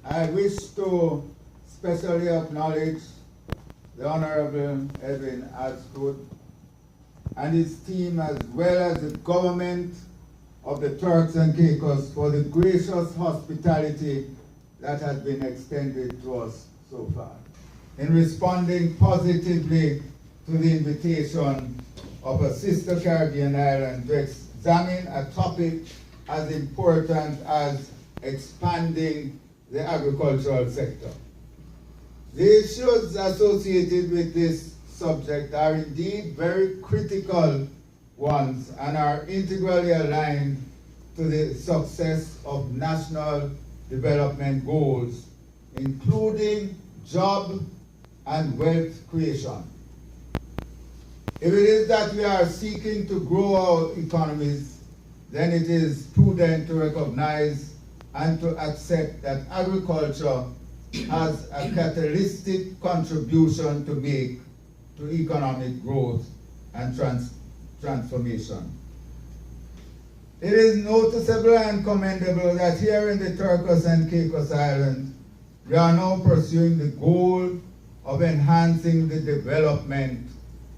I wish to specially acknowledge the Honorable Evan Asgood and his team, as well as the government of the Turks and Caicos, for the gracious hospitality that has been extended to us so far, in responding positively to the invitation of a sister Caribbean island to examine a topic as important as expanding the agricultural sector. The issues associated with this subject are indeed very critical ones and are integrally aligned to the success of national development goals, including job and wealth creation. If it is that we are seeking to grow our economies, then it is prudent to recognize and to accept that agriculture has a catalytic contribution to make to economic growth and transformation. It is noticeable and commendable that here in the Turks and Caicos Islands, we are now pursuing the goal of enhancing the development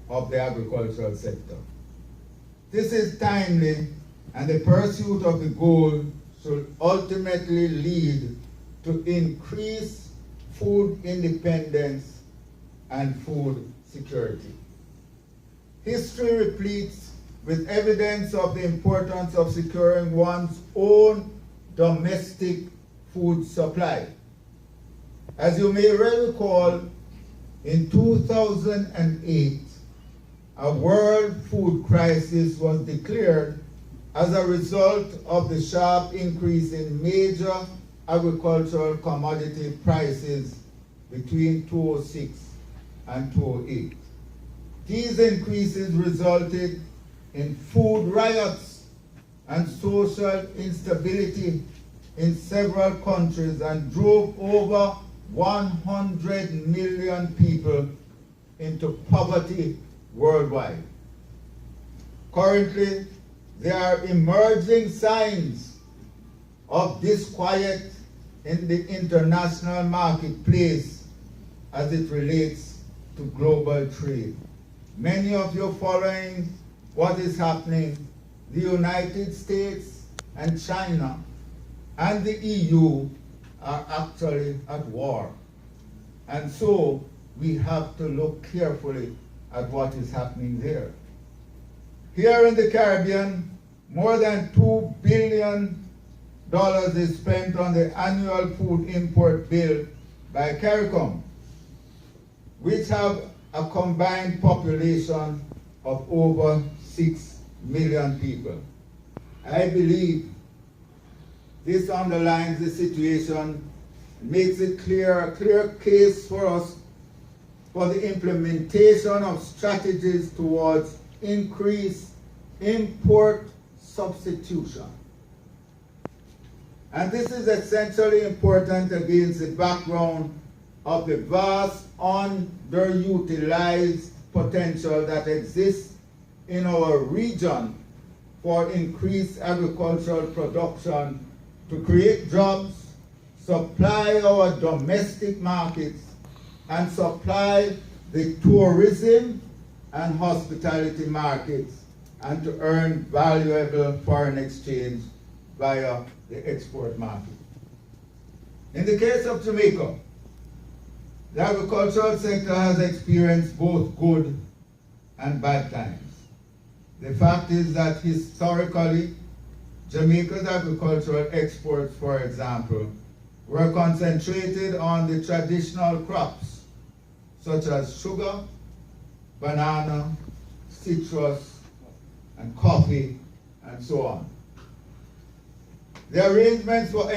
of the agricultural sector. This is timely, and the pursuit of the goal should ultimately lead to increased food independence and food security. History repletes with evidence of the importance of securing one's own domestic food supply. As you may recall, in 2008, a world food crisis was declared as a result of the sharp increase in major agricultural commodity prices between 2006 and 2008. These increases resulted in food riots and social instability in several countries and drove over 100 million people into poverty worldwide. Currently, there are emerging signs of disquiet in the international marketplace as it relates to global trade. Many of you following what is happening, the United States and China and the EU are actually at war. And so we have to look carefully at what is happening there. Here in the Caribbean, more than $2 billion is spent on the annual food import bill by CARICOM, which have a combined population of over 6 million people. I believe this underlines the situation, makes it a clear case for us for the implementation of strategies towards increased import substitution. And this is essentially important against the background of the vast underutilized potential that exists in our region for increased agricultural production to create jobs, supply our domestic markets, and supply the tourism and hospitality markets, and to earn valuable foreign exchange via the export market. In the case of Jamaica, the agricultural sector has experienced both good and bad times. The fact is that historically, Jamaica's agricultural exports, for example, were concentrated on the traditional crops, such as sugar, banana, citrus, and coffee, and so on. The arrangements for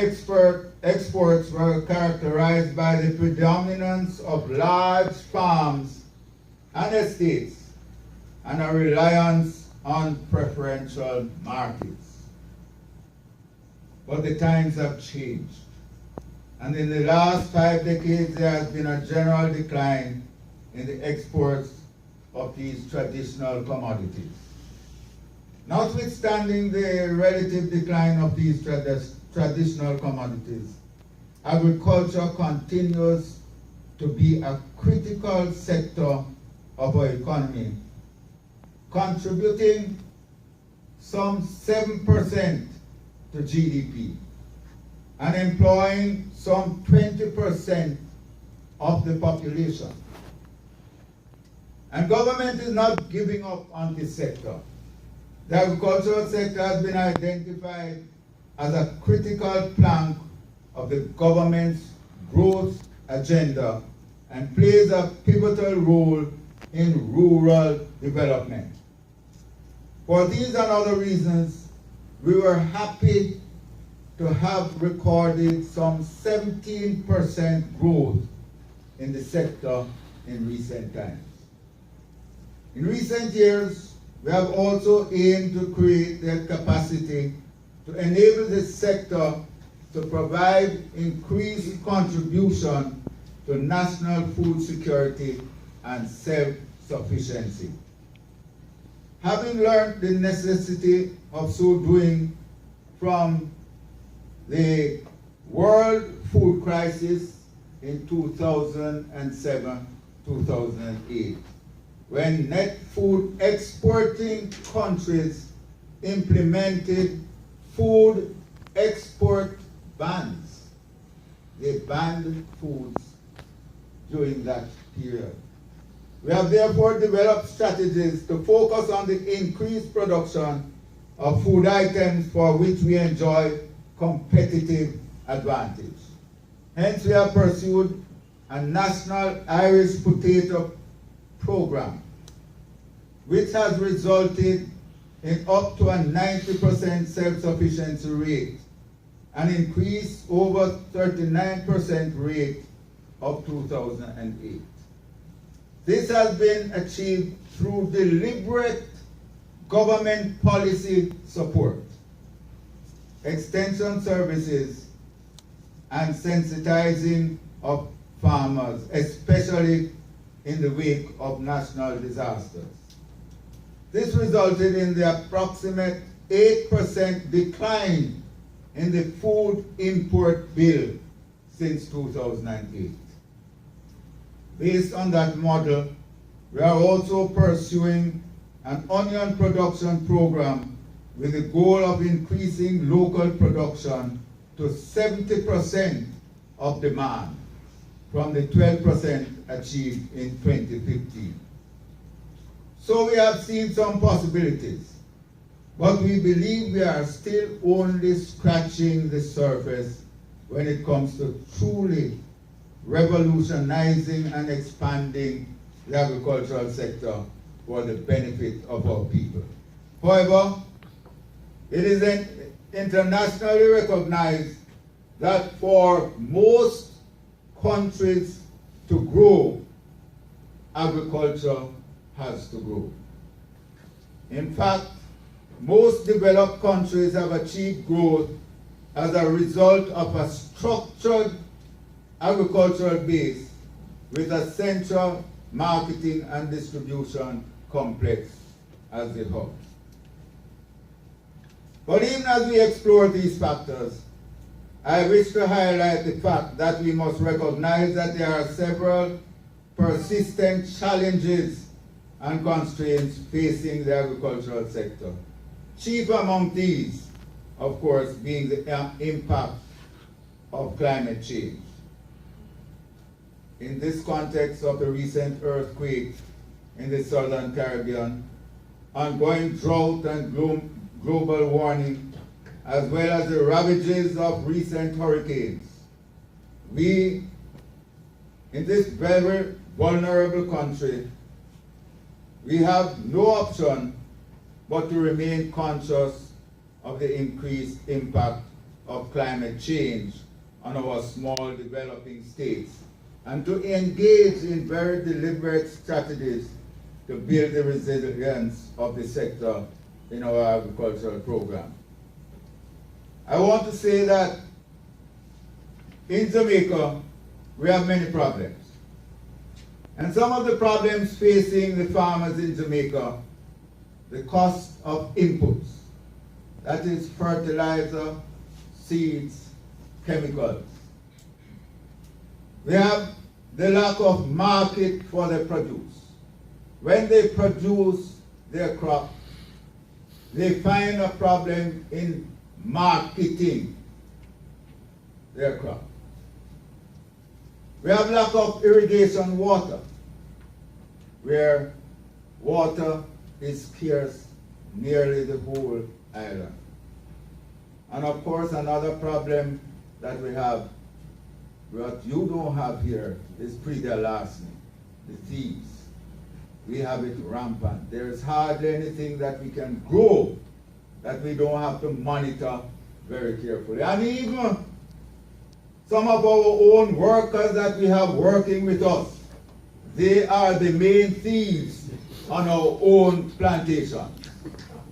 exports were characterized by the predominance of large farms and estates and a reliance on preferential markets. But the times have changed. And in the last 5 decades, there has been a general decline in the exports of these traditional commodities. Notwithstanding the relative decline of these traditional commodities, agriculture continues to be a critical sector of our economy, contributing some 7% to GDP and employing some 20% of the population. And government is not giving up on this sector. The agricultural sector has been identified as a critical plank of the government's growth agenda and plays a pivotal role in rural development. For these and other reasons, we were happy to have recorded some 17% growth in the sector in recent times. In recent years, we have also aimed to create the capacity to enable this sector to provide increased contribution to national food security and self-sufficiency. Having learned the necessity of so doing from the world food crisis in 2007-2008, when net food exporting countries implemented food export bans. They banned foods during that period. We have therefore developed strategies to focus on the increased production of food items for which we enjoy competitive advantage. Hence, we have pursued a national Irish potato program, which has resulted in up to a 90% self-sufficiency rate, an increase over 39% rate of 2008. This has been achieved through deliberate government policy support, extension services, and sensitizing of farmers, especially in the wake of national disasters. This resulted in the approximate 8% decline in the food import bill since 2008. Based on that model, we are also pursuing an onion production program with the goal of increasing local production to 70% of demand from the 12% achieved in 2015. So we have seen some possibilities, but we believe we are still only scratching the surface when it comes to truly revolutionizing and expanding the agricultural sector for the benefit of our people. However, it is internationally recognized that for most countries to grow, agriculture has to grow. In fact, most developed countries have achieved growth as a result of a structured agricultural base with a central marketing and distribution complex as the hub. But even as we explore these factors, I wish to highlight the fact that we must recognize that there are several persistent challenges and constraints facing the agricultural sector. Chief among these, of course, being the impact of climate change. In this context of the recent earthquake in the Southern Caribbean, ongoing drought and global warming, as well as the ravages of recent hurricanes, we, in this very vulnerable country, we have no option but to remain conscious of the increased impact of climate change on our small developing states, and to engage in very deliberate strategies to build the resilience of the sector in our agricultural program. I want to say that in Jamaica, we have many problems. And some of the problems facing the farmers in Jamaica, the cost of inputs, that is fertilizer, seeds, chemicals, We have the lack of market for the produce. When they produce their crop, they find a problem in marketing their crop. We have lack of irrigation water, where water is scarce nearly the whole island. And of course, another problem that we have, what you don't have here, is pre-delasting, the thieves. We have it rampant. There is hardly anything that we can grow that we don't have to monitor very carefully. And even some of our own workers that we have working with us, they are the main thieves on our own plantation.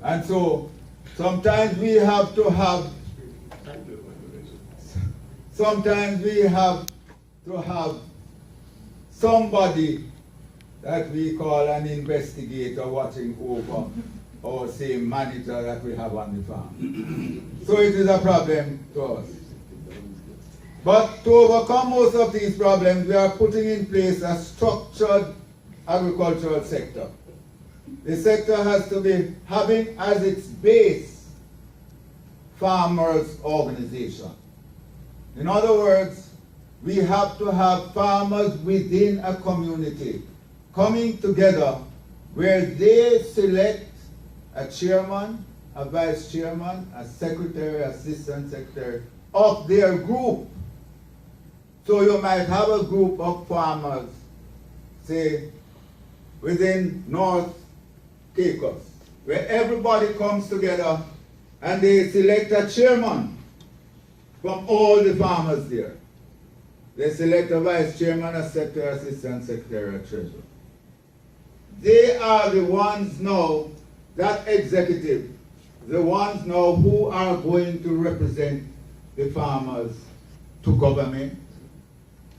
And so sometimes we have to have somebody that we call an investigator watching over our same manager that we have on the farm. So it is a problem to us. But to overcome most of these problems, we are putting in place a structured agricultural sector. The sector has to be having as its base farmers' organization. In other words, we have to have farmers within a community coming together where they select a chairman, a vice chairman, a secretary, assistant secretary of their group. So you might have a group of farmers, say, within North Caicos, where everybody comes together and they select a chairman from all the farmers there. They select a vice chairman, a secretary, assistant secretary, a treasurer. They are the ones now, that executive, the ones now who are going to represent the farmers to government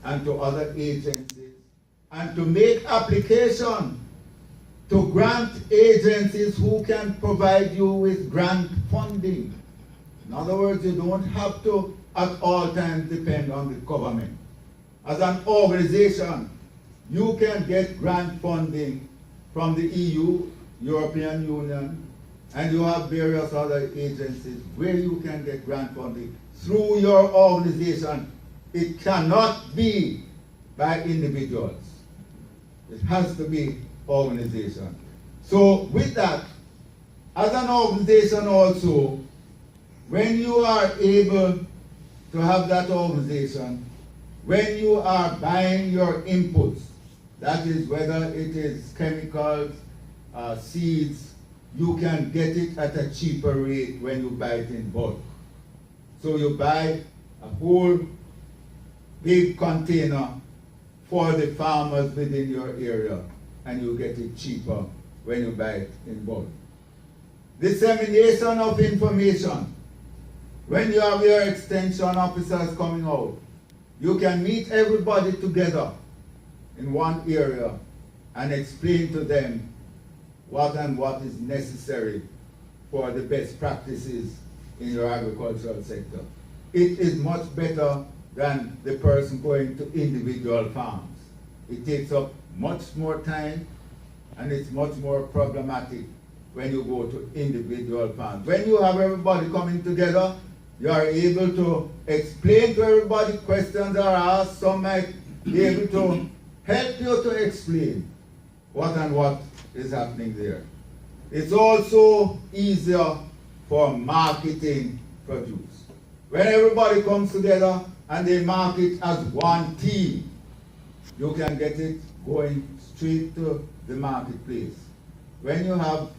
and to other agencies, and to make application to grant agencies who can provide you with grant funding. In other words, you don't have to at all times depend on the government. As an organization, you can get grant funding from the EU, European Union, and you have various other agencies where you can get grant funding through your organization. It cannot be by individuals. It has to be organization. So with that, as an organization also, when you are able to have that organization, when you are buying your inputs, that is whether it is chemicals, seeds, you can get it at a cheaper rate when you buy it in bulk. So you buy a whole big container for the farmers within your area, and you get it cheaper when you buy it in bulk. Dissemination of information. When you have your extension officers coming out, you can meet everybody together in one area and explain to them what is necessary for the best practices in your agricultural sector. It is much better than the person going to individual farms. It takes up much more time and it's much more problematic when you go to individual farms. When you have everybody coming together, you are able to explain to everybody, questions are asked, some might be able to help you to explain what is happening there. It's also easier for marketing produce. When everybody comes together and they market as one team, you can get it going straight to the marketplace. When you have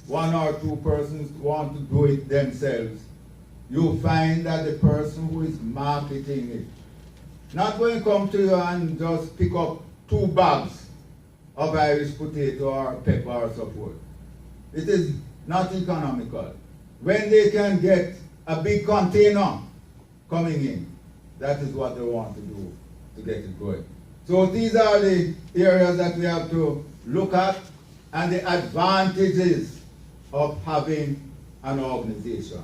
one or two persons who want to do it themselves, you find that the person who is marketing it not going to come to you and just pick up 2 bags of Irish potato or pepper or so forth. It is not economical. When they can get a big container coming in, that is what they want to do to get it going. So these are the areas that we have to look at and the advantages of having an organization.